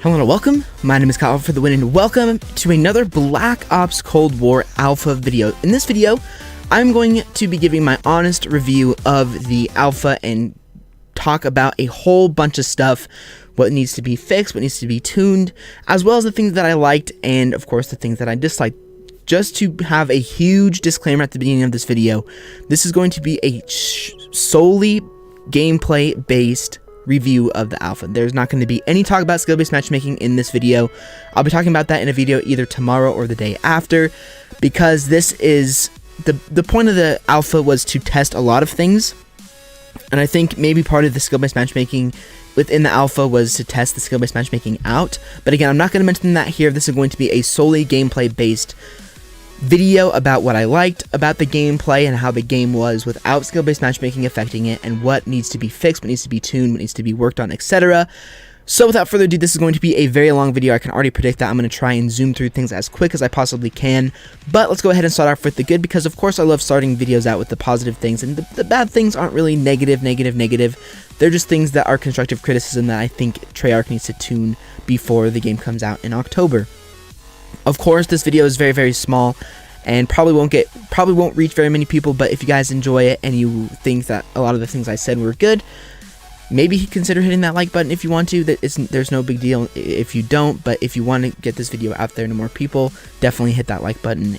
Hello and welcome, my name is Kyle FtW and welcome to another Black Ops Cold War Alpha video. In this video, I'm going to be giving my honest review of the Alpha and talk about a whole bunch of stuff, what needs to be fixed, what needs to be tuned, as well as the things that I liked and of course the things that I disliked. Just to have a huge disclaimer at the beginning of this video, this is going to be a solely gameplay based review of the Alpha. There's not going to be any talk about skill-based matchmaking in this video. I'll be talking about that in a video either tomorrow or the day after, because this is the point of the Alpha was to test a lot of things, and I think maybe part of the skill-based matchmaking within the Alpha was to test the skill-based matchmaking out. But again, I'm not going to mention that here. This is going to be a solely gameplay based video about what I liked about the gameplay and how the game was without skill-based matchmaking affecting it, and what needs to be fixed, what needs to be tuned, what needs to be worked on, etc. So without further ado, this is going to be a very long video. I can already predict that. I'm going to try and zoom through things as quick as I possibly can, but let's go ahead and start off with the good, because of course I love starting videos out with the positive things, and the bad things aren't really negative. They're just things that are constructive criticism that I think Treyarch needs to tune before the game comes out in October. Of course, this video is very, very small and probably won't reach very many people, but if you guys enjoy it and you think that a lot of the things I said were good, maybe consider hitting that like button if you want to. There's no big deal if you don't, but if you want to get this video out there to more people, definitely hit that like button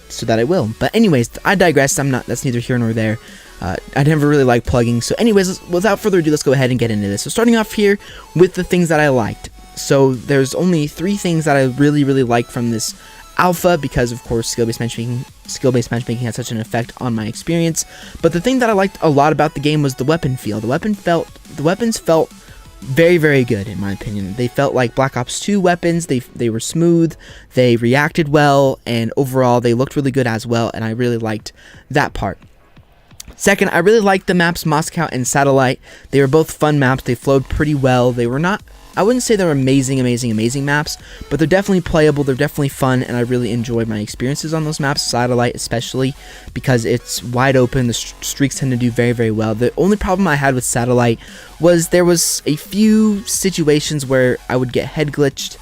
so that I will. But anyways, I digress. That's neither here nor there. I never really like plugging. So anyways, without further ado, let's go ahead and get into this. So starting off here with the things that I liked. So there's only 3 things that I really liked from this Alpha, because of course skill-based matchmaking had such an effect on my experience. But the thing that I liked a lot about the game was the weapon feel. The weapons felt very, very good in my opinion. They felt like Black Ops 2 weapons. They were smooth, they reacted well, and overall they looked really good as well, and I really liked that part. Second, I really liked the maps Moscow and Satellite. They were both fun maps. They flowed pretty well. They were not, I wouldn't say they're amazing maps, but they're definitely playable, they're definitely fun, and I really enjoyed my experiences on those maps, Satellite especially, because it's wide open, the streaks tend to do very, very well. The only problem I had with Satellite was there was a few situations where I would get head glitched,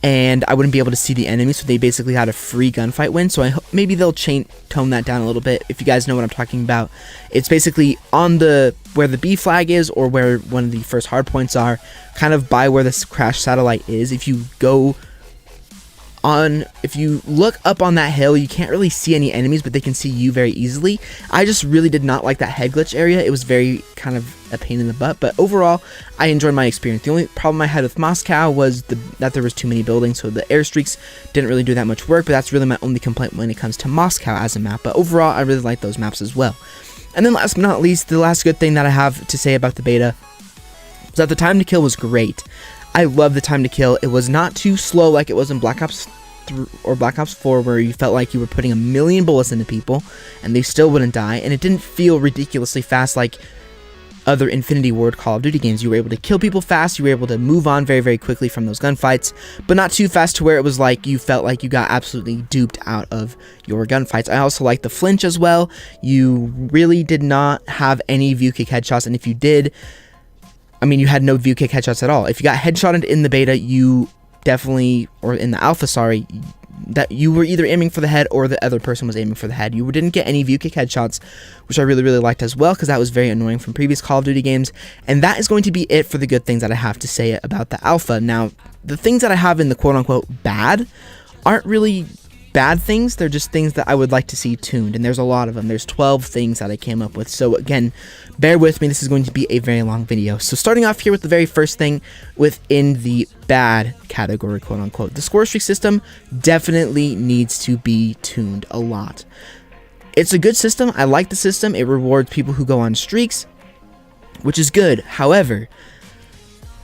and I wouldn't be able to see the enemy, so they basically had a free gunfight win, so I hope maybe they'll tone that down a little bit. If you guys know what I'm talking about, it's basically on where the B flag is, or where one of the first hard points are, kind of by where this crash satellite is. If you look up on that hill, you can't really see any enemies, but they can see you very easily. I just really did not like that head glitch area. It was very kind of a pain in the butt, but overall, I enjoyed my experience. The only problem I had with Moscow was that there was too many buildings, so the airstreaks didn't really do that much work, but that's really my only complaint when it comes to Moscow as a map. But overall, I really like those maps as well. And then last but not least, the last good thing that I have to say about the beta is that the time to kill was great. I love the time to kill. It was not too slow like it was in Black Ops 3 or Black Ops 4, where you felt like you were putting 1,000,000 bullets into people and they still wouldn't die, and it didn't feel ridiculously fast like other Infinity Ward Call of Duty games. You were able to kill people fast, you were able to move on very, very quickly from those gunfights, but not too fast to where it was like you felt like you got absolutely duped out of your gunfights. I also liked the flinch as well. You really did not have any view kick headshots, and if you did, I mean, you had no view kick headshots at all. If you got headshotted in the beta, you definitely, or in the Alpha, sorry, that you were either aiming for the head or the other person was aiming for the head. You didn't get any view kick headshots, which I really liked as well, because that was very annoying from previous Call of Duty games. And that is going to be it for the good things that I have to say about the Alpha. Now, the things that I have in the quote-unquote bad aren't really bad things, they're just things that I would like to see tuned, and there's a lot of them. There's 12 things that I came up with, so again, bear with me, this is going to be a very long video. So starting off here with the very first thing within the bad category, quote unquote, the score streak system definitely needs to be tuned a lot. It's a good system, I like the system, it rewards people who go on streaks, which is good. However,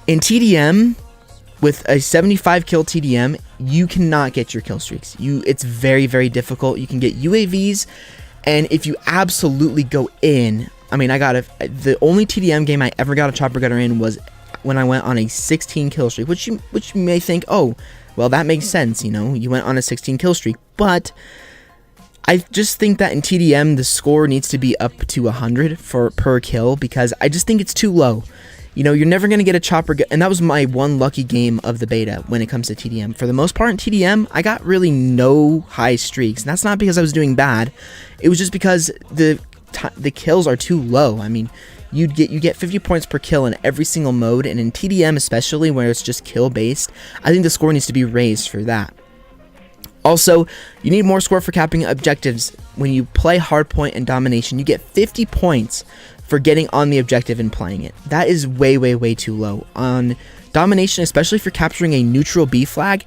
in TDM, with a 75 kill TDM, you cannot get your kill streaks. It's very, very difficult. You can get UAVs, and if you absolutely go in, I mean, the only TDM game I ever got a chopper gunner in was when I went on a 16 kill streak, which you may think, oh, well, that makes sense, you know, you went on a 16 kill streak, but I just think that in TDM, the score needs to be up to 100 per kill, because I just think it's too low. You know, you're never going to get a chopper, and that was my one lucky game of the beta when it comes to TDM. For the most part in TDM, I got really no high streaks, and that's not because I was doing bad. It was just because the kills are too low. I mean, you get 50 points per kill in every single mode, and in TDM especially, where it's just kill based, I think the score needs to be raised for that. Also, you need more score for capping objectives. When you play hardpoint and domination, you get 50 points for getting on the objective and playing it. That is way too low. On domination, especially for capturing a neutral B flag,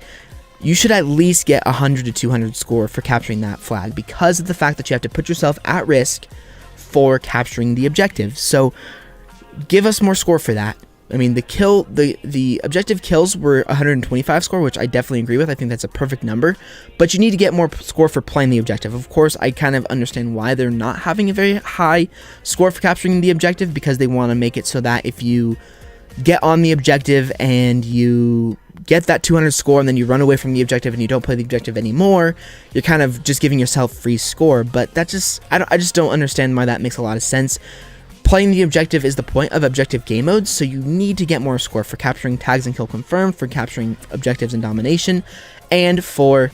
you should at least get 100 to 200 score for capturing that flag, because of the fact that you have to put yourself at risk for capturing the objective. So give us more score for that. I mean, the objective kills were 125 score, which I definitely agree with. I think that's a perfect number, but you need to get more score for playing the objective. Of course, I kind of understand why they're not having a very high score for capturing the objective, because they want to make it so that if you get on the objective and you get that 200 score and then you run away from the objective and you don't play the objective anymore, you're kind of just giving yourself free score. But that I just don't understand why that makes a lot of sense. Playing the objective is the point of objective game modes, so you need to get more score for capturing tags and kill confirmed, for capturing objectives in domination, and for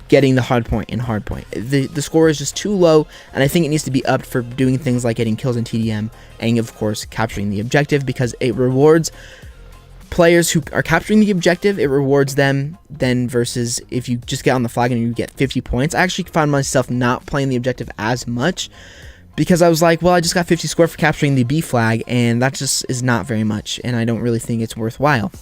getting the hardpoint in hardpoint. The score is just too low, and I think it needs to be upped for doing things like getting kills in TDM and, of course, capturing the objective, because it rewards players who are capturing the objective. It rewards them then, versus if you just get on the flag and you get 50 points. I actually found myself not playing the objective as much, because I was like, well, I just got 50 score for capturing the B flag, and that just is not very much, and I don't really think it's worthwhile.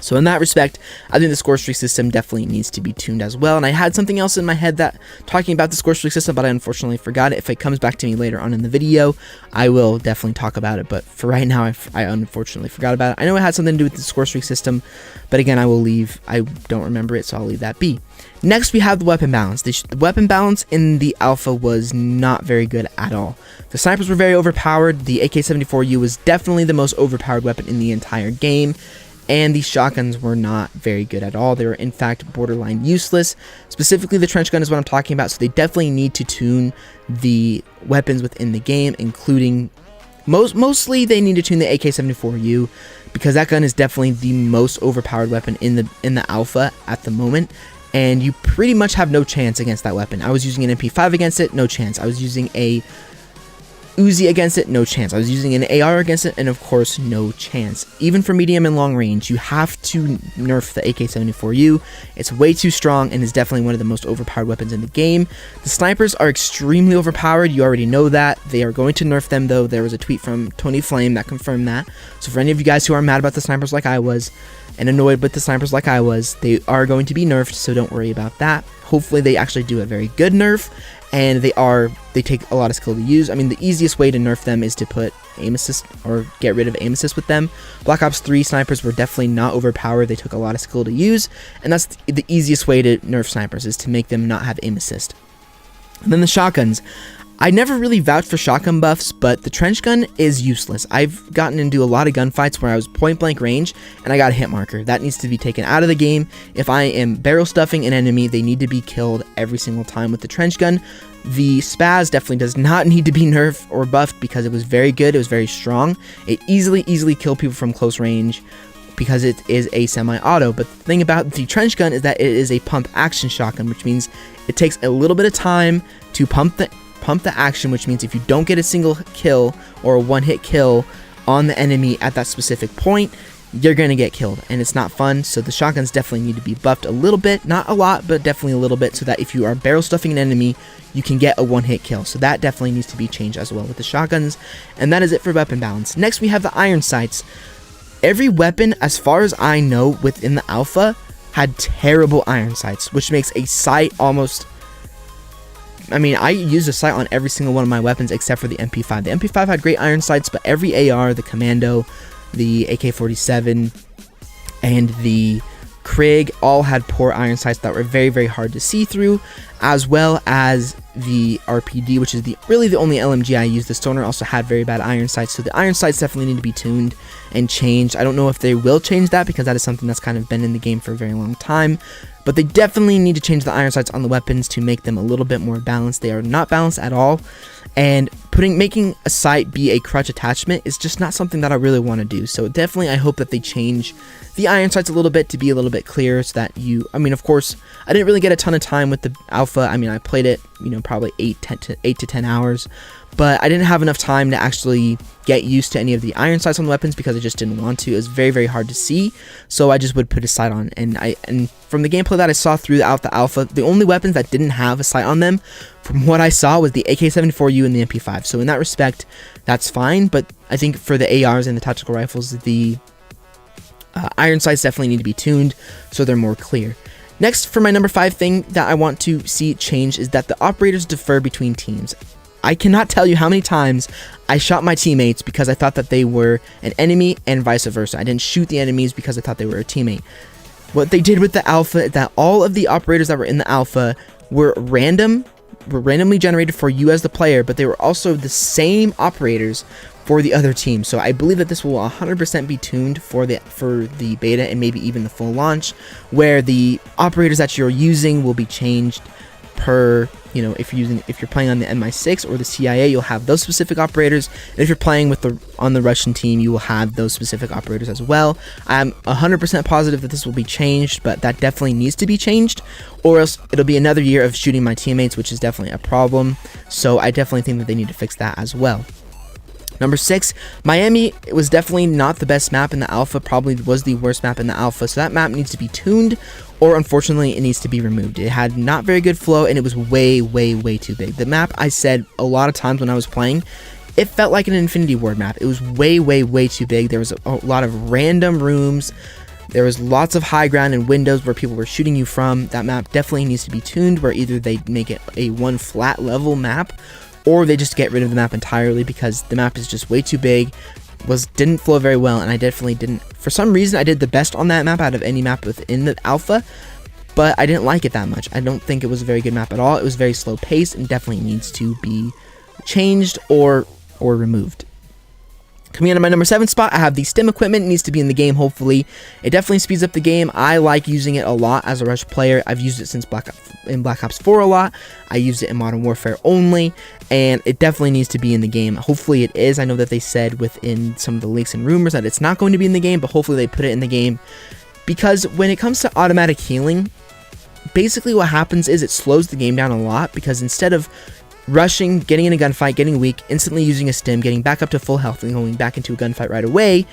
So in that respect, I think the score streak system definitely needs to be tuned as well. And I had something else in my head that talking about the score streak system, but I unfortunately forgot it. If it comes back to me later on in the video, I will definitely talk about it. But for right now, I unfortunately forgot about it. I know it had something to do with the score streak system, but again, I don't remember it, so I'll leave that be. Next, we have the weapon balance. The weapon balance in the alpha was not very good at all. The snipers were very overpowered. The AK-74U was definitely the most overpowered weapon in the entire game. And the shotguns were not very good at all. They were, in fact, borderline useless. Specifically, the trench gun is what I'm talking about, so they definitely need to tune the weapons within the game, including... Mostly, they need to tune the AK-74U, because that gun is definitely the most overpowered weapon in the alpha at the moment, and you pretty much have no chance against that weapon. I was using an MP5 against it, no chance. I was using a Uzi against it, no chance. I was using an AR against it, and of course, no chance. Even for medium and long range, you have to nerf the AK-74U. It's way too strong and is definitely one of the most overpowered weapons in the game. The snipers are extremely overpowered. You already know that. They are going to nerf them, though. There was a tweet from Tony Flame that confirmed that. So for any of you guys who are mad about the snipers like I was, and annoyed with the snipers like I was, they are going to be nerfed, so don't worry about that. Hopefully they actually do a very good nerf, and they take a lot of skill to use. I mean, the easiest way to nerf them is to put aim assist, or get rid of aim assist with them. Black Ops 3 snipers were definitely not overpowered. They took a lot of skill to use, and that's the easiest way to nerf snipers, is to make them not have aim assist. And then the shotguns. I never really vouched for shotgun buffs, but the trench gun is useless. I've gotten into a lot of gunfights where I was point blank range and I got a hit marker. That needs to be taken out of the game. If I am barrel stuffing an enemy, they need to be killed every single time with the trench gun. The spaz definitely does not need to be nerfed or buffed, because it was very good. It was very strong. It easily killed people from close range, because it is a semi-auto. But the thing about the trench gun is that it is a pump action shotgun, which means it takes a little bit of time to pump the action, which means if you don't get a single kill or a one-hit kill on the enemy at that specific point, you're going to get killed, and it's not fun. So the shotguns definitely need to be buffed a little bit, not a lot, but definitely a little bit, so that if you are barrel stuffing an enemy, you can get a one-hit kill. So that definitely needs to be changed as well with the shotguns. And that is it for weapon balance. Next, we have the iron sights. Every weapon, as far as I know, within the alpha had terrible iron sights, which makes a sight almost... I mean, I used a sight on every single one of my weapons except for the MP5. The MP5 had great iron sights, but every AR, the Commando, the AK-47, and the Krig all had poor iron sights that were very, very hard to see through, as well as the RPD, which is really the only LMG I use. The Stoner also had very bad iron sights, so the iron sights definitely need to be tuned and changed. I don't know if they will change that, because that is something that's kind of been in the game for a very long time, but they definitely need to change the iron sights on the weapons to make them a little bit more balanced. They are not balanced at all, and making a sight be a crutch attachment is just not something that I really want to do. So definitely I hope that they change the iron sights a little bit to be a little bit clearer, so that I mean, of course, I didn't really get a ton of time with the alpha. I mean, I played it, probably 8 to 10 hours, but I didn't have enough time to actually get used to any of the iron sights on the weapons because I just didn't want to. It was very, very hard to see, so I just would put a sight on. And from the gameplay that I saw throughout the alpha, the only weapons that didn't have a sight on them, from what I saw, was the AK-74U and the MP5. So in that respect, that's fine. But I think for the ARs and the tactical rifles, the iron sights definitely need to be tuned so they're more clear. Next, for my number 5 thing that I want to see change is that the operators differ between teams. I cannot tell you how many times I shot my teammates because I thought that they were an enemy, and vice versa. I didn't shoot the enemies because I thought they were a teammate. What they did with the alpha is that all of the operators that were in the alpha were randomly generated for you as the player, but they were also the same operators for the other team. So I believe that this will 100% be tuned for the beta and maybe even the full launch, where the operators that you're using will be changed per, if you're playing on the MI6 or the CIA, you'll have those specific operators, and if you're playing on the Russian team, you will have those specific operators as well. I'm 100% positive that this will be changed, but that definitely needs to be changed, or else it'll be another year of shooting my teammates, which is definitely a problem. So I definitely think that they need to fix that as well. Number 6, Miami was definitely not the best map in the alpha, probably was the worst map in the alpha, so that map needs to be tuned, or unfortunately it needs to be removed. It had not very good flow, and it was way, way, way too big. The map, I said a lot of times when I was playing, it felt like an Infinity Ward map. It was way, way, way too big. There was a lot of random rooms. There was lots of high ground and windows where people were shooting you from. That map definitely needs to be tuned, where either they make it a one flat level map, or they just get rid of the map entirely, because the map is just way too big, didn't flow very well, and I definitely didn't. For some reason, I did the best on that map out of any map within the alpha, but I didn't like it that much. I don't think it was a very good map at all. It was very slow paced and definitely needs to be changed or removed. Coming in at my number 7 spot, I have the stim equipment. It needs to be in the game, hopefully. It definitely speeds up the game. I like using it a lot as a Rush player. I've used it since Black Ops 4 a lot. I used it in Modern Warfare only, and it definitely needs to be in the game. Hopefully it is. I know that they said within some of the leaks and rumors that it's not going to be in the game, but hopefully they put it in the game, because when it comes to automatic healing, basically what happens is it slows the game down a lot, because instead of rushing, getting in a gunfight, getting weak, instantly using a stim, getting back up to full health, and going back into a gunfight right away,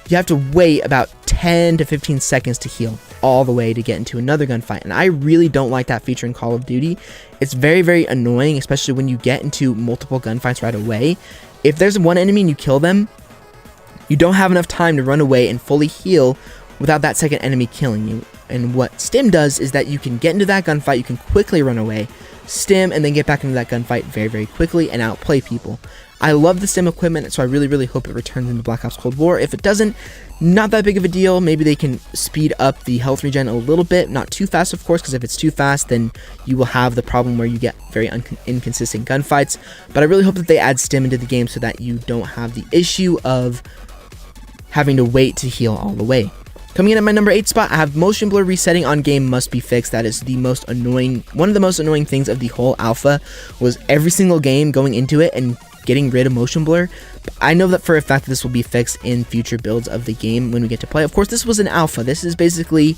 you have to wait about 10 to 15 seconds to heal all the way to get into another gunfight. And I really don't like that feature in Call of Duty. It's very, very annoying, especially when you get into multiple gunfights right away. If there's one enemy and you kill them, you don't have enough time to run away and fully heal without that second enemy killing you. And what stim does is that you can get into that gunfight, you can quickly run away, stim, and then get back into that gunfight very, very quickly and outplay people. I love the stim equipment, so I really, really hope it returns into Black Ops Cold War. If it doesn't, not that big of a deal. Maybe they can speed up the health regen a little bit, not too fast, of course, because if it's too fast, then you will have the problem where you get very inconsistent gunfights. But I really hope that they add stim into the game so that you don't have the issue of having to wait to heal all the way. Coming in at my number 8 spot, I have motion blur resetting on game must be fixed. That is the most annoying, one of the most annoying things of the whole alpha, was every single game going into it and getting rid of motion blur. I know that for a fact that this will be fixed in future builds of the game when we get to play. Of course, this was an alpha. This is basically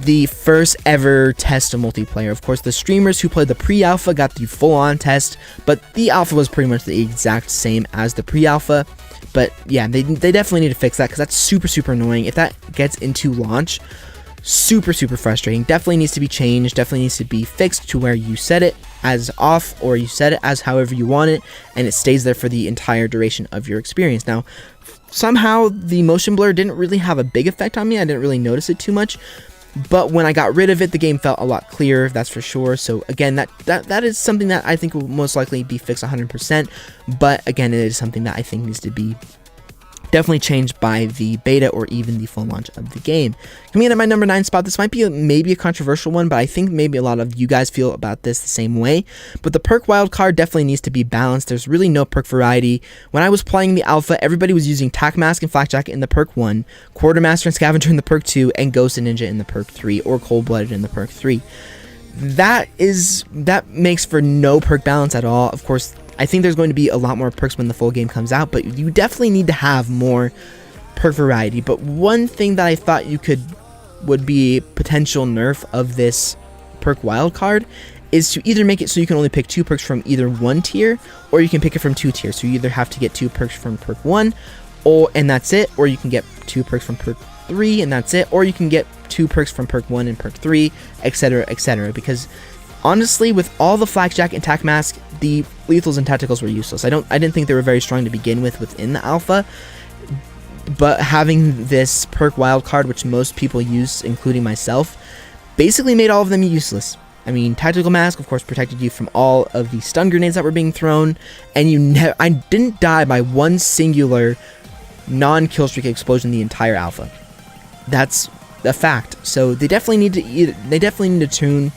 the first ever test of multiplayer. Of course, the streamers who played the pre-alpha got the full-on test, but the alpha was pretty much the exact same as the pre-alpha. But yeah, they definitely need to fix that, because that's super, super annoying. If that gets into launch, super, super frustrating. Definitely needs to be changed. Definitely needs to be fixed to where you set it as off, or you set it as however you want it, and it stays there for the entire duration of your experience. Now, somehow the motion blur didn't really have a big effect on me. I didn't really notice it too much. But when I got rid of it, the game felt a lot clearer, that's for sure. So again, that is something that I think will most likely be fixed 100%. But again, it is something that I think needs to be definitely changed by the beta or even the full launch of the game. Coming in at my number 9 spot, this might be maybe a controversial one, but I think maybe a lot of you guys feel about this the same way. But the perk wildcard definitely needs to be balanced. There's really no perk variety. When I was playing the alpha, everybody was using Tac Mask and Flak Jacket in the perk 1, Quartermaster and Scavenger in the perk 2, and Ghost and Ninja in the perk 3, or Cold Blooded in the perk 3. That makes for no perk balance at all. Of course, I think there's going to be a lot more perks when the full game comes out, but you definitely need to have more perk variety. But one thing that I thought would be a potential nerf of this perk wildcard is to either make it so you can only pick 2 perks from either one tier, or you can pick it from 2 tiers. So you either have to get 2 perks from perk 1, and that's it, or you can get 2 perks from perk 3 and that's it, or you can get 2 perks from perk 1 and perk 3, etc., etc. Because honestly, with all the Flak Jacket and Tac Mask, the lethals and tacticals were useless. I didn't think they were very strong to begin with within the alpha, but having this perk wildcard, which most people use, including myself, basically made all of them useless. I mean, Tactical Mask, of course, protected you from all of the stun grenades that were being thrown, and I didn't die by one singular non-killstreak explosion the entire alpha. That's a fact. So they definitely need to tune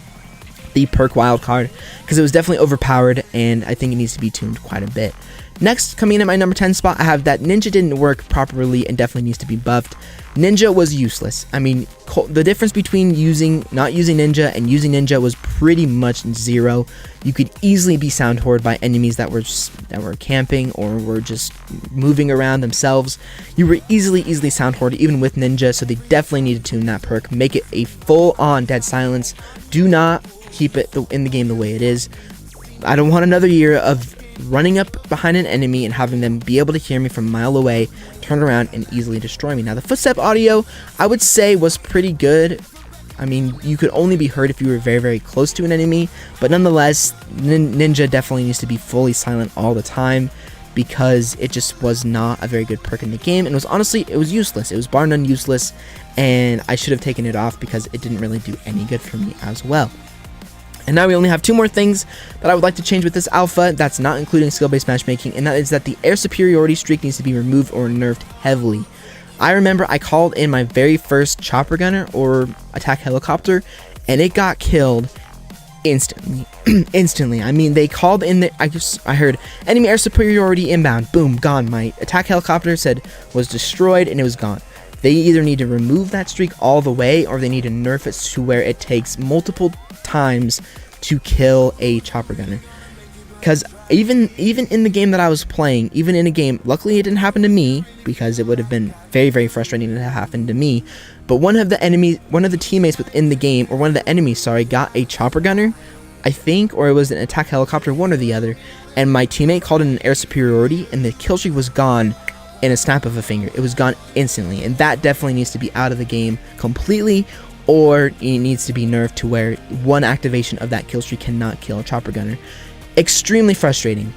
the perk wildcard, because it was definitely overpowered, and I think it needs to be tuned quite a bit. Next, coming in at my number 10 spot, I have that Ninja didn't work properly and definitely needs to be buffed. Ninja was useless. I mean, the difference between not using Ninja and using Ninja was pretty much 0. You could easily be sound hoarded by enemies that were camping or were just moving around themselves. You were easily sound hoarded even with Ninja, so they definitely need to tune that perk. Make it a full-on dead silence. Do not keep it in the game the way it is. I don't want another year of running up behind an enemy and having them be able to hear me from a mile away, turn around, and easily destroy me. Now, the footstep audio, I would say, was pretty good. I mean, you could only be heard if you were very, very close to an enemy, but nonetheless, Ninja definitely needs to be fully silent all the time, because it just was not a very good perk in the game, and it was useless. It was bar none useless, and I should have taken it off because it didn't really do any good for me as well. And now we only have 2 more things that I would like to change with this alpha, that's not including skill-based matchmaking, and that is that the air superiority streak needs to be removed or nerfed heavily. I remember I called in my very first chopper gunner or attack helicopter, and it got killed instantly. Instantly. I mean, they called in I heard enemy air superiority inbound, boom, gone. My attack helicopter was destroyed, and it was gone. They either need to remove that streak all the way, or they need to nerf it to where it takes multiple times to kill a chopper gunner. Because even in the game that I was playing, even in a game, luckily it didn't happen to me, because it would have been very, very frustrating to have happened to me, but one of the teammates within the game, or one of the enemies, sorry, got a chopper gunner, I think, or it was an attack helicopter, one or the other, and my teammate called in an air superiority, and the kill streak was gone in a snap of a finger. It was gone instantly, and that definitely needs to be out of the game completely, or it needs to be nerfed to where one activation of that kill streak cannot kill a chopper gunner. Extremely frustrating.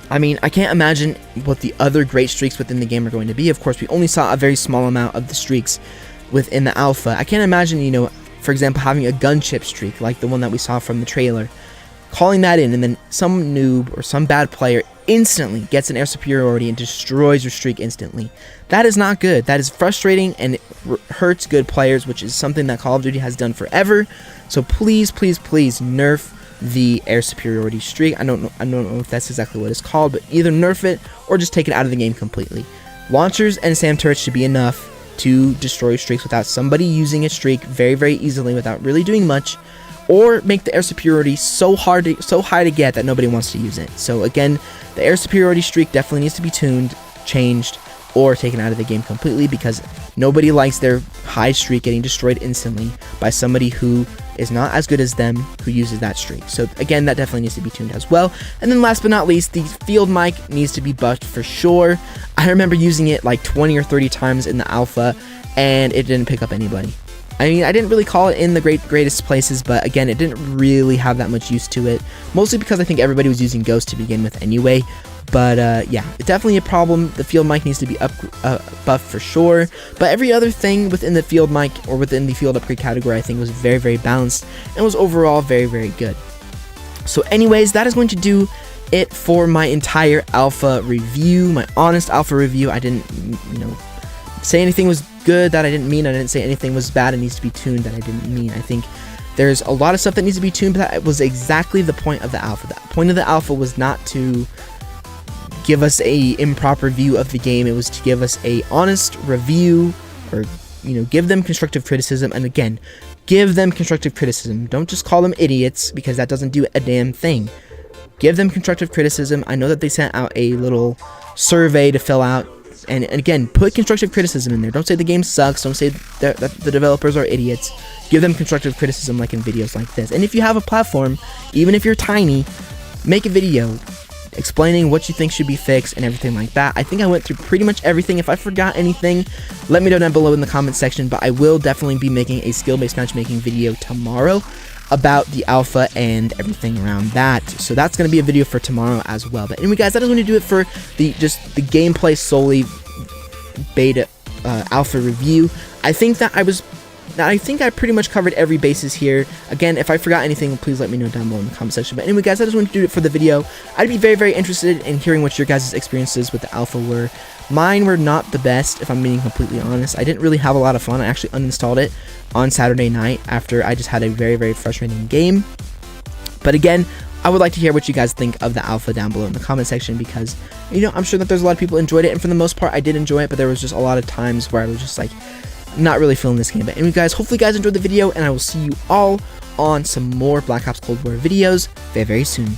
I mean, I can't imagine what the other great streaks within the game are going to be. Of course, we only saw a very small amount of the streaks within the alpha. I can't imagine, for example, having a gunship streak like the one that we saw from the trailer, calling that in, and then some noob or some bad player instantly gets an air superiority and destroys your streak instantly. That is not good. That is frustrating, and it hurts good players, which is something that Call of Duty has done forever. So please, please, please nerf the air superiority streak. I don't know if that's exactly what it's called, but either nerf it or just take it out of the game completely. Launchers and SAM turrets should be enough to destroy streaks without somebody using a streak very, very easily without really doing much, or make the air superiority so high to get that nobody wants to use it. So again, the air superiority streak definitely needs to be tuned, changed, or taken out of the game completely, because nobody likes their high streak getting destroyed instantly by somebody who is not as good as them who uses that streak. So again, that definitely needs to be tuned as well. And then last but not least, the field mic needs to be buffed for sure. I remember using it like 20 or 30 times in the alpha, and it didn't pick up anybody. I mean, I didn't really call it in the greatest places, but again, it didn't really have that much use to it, mostly because I think everybody was using Ghost to begin with anyway. But yeah, it's definitely a problem. The field mic needs to be buffed for sure, but every other thing within the field mic or within the field upgrade category, I think was very, very balanced and was overall very, very good. So anyways, that is going to do it for my entire alpha review, my honest alpha review. I didn't, say anything was good that I didn't mean. I didn't say anything was bad and needs to be tuned that I didn't mean. I think there's a lot of stuff that needs to be tuned, but that was exactly the point of the alpha. The point of the alpha was not to give us a improper view of the game. It was to give us a honest review, or give them constructive criticism. And again, give them constructive criticism. Don't just call them idiots, because that doesn't do a damn thing. Give them constructive criticism. I know that they sent out a little survey to fill out, and again, put constructive criticism in there. Don't say the game sucks. Don't say that the developers are idiots. Give them constructive criticism, like in videos like this. And if you have a platform, even if you're tiny, make a video explaining what you think should be fixed and everything like that. I think I went through pretty much everything. If I forgot anything, let me know down below in the comment section, but I will definitely be making a skill-based matchmaking video tomorrow about the alpha and everything around that. So that's going to be a video for tomorrow as well. But anyway, guys, that is going to do it for the gameplay solely beta alpha review. I think I pretty much covered every basis here. Again, if I forgot anything, please let me know down below in the comment section. But anyway, guys, I just wanted to do it for the video. I'd be very, very interested in hearing what your guys' experiences with the alpha were. Mine were not the best, if I'm being completely honest. I didn't really have a lot of fun. I actually uninstalled it on Saturday night after I just had a very, very frustrating game. But again, I would like to hear what you guys think of the alpha down below in the comment section, because, I'm sure that there's a lot of people enjoyed it, and for the most part, I did enjoy it, but there was just a lot of times where I was just like, not really feeling this game. But anyway, guys, hopefully you guys enjoyed the video, and I will see you all on some more Black Ops Cold War videos very, very soon.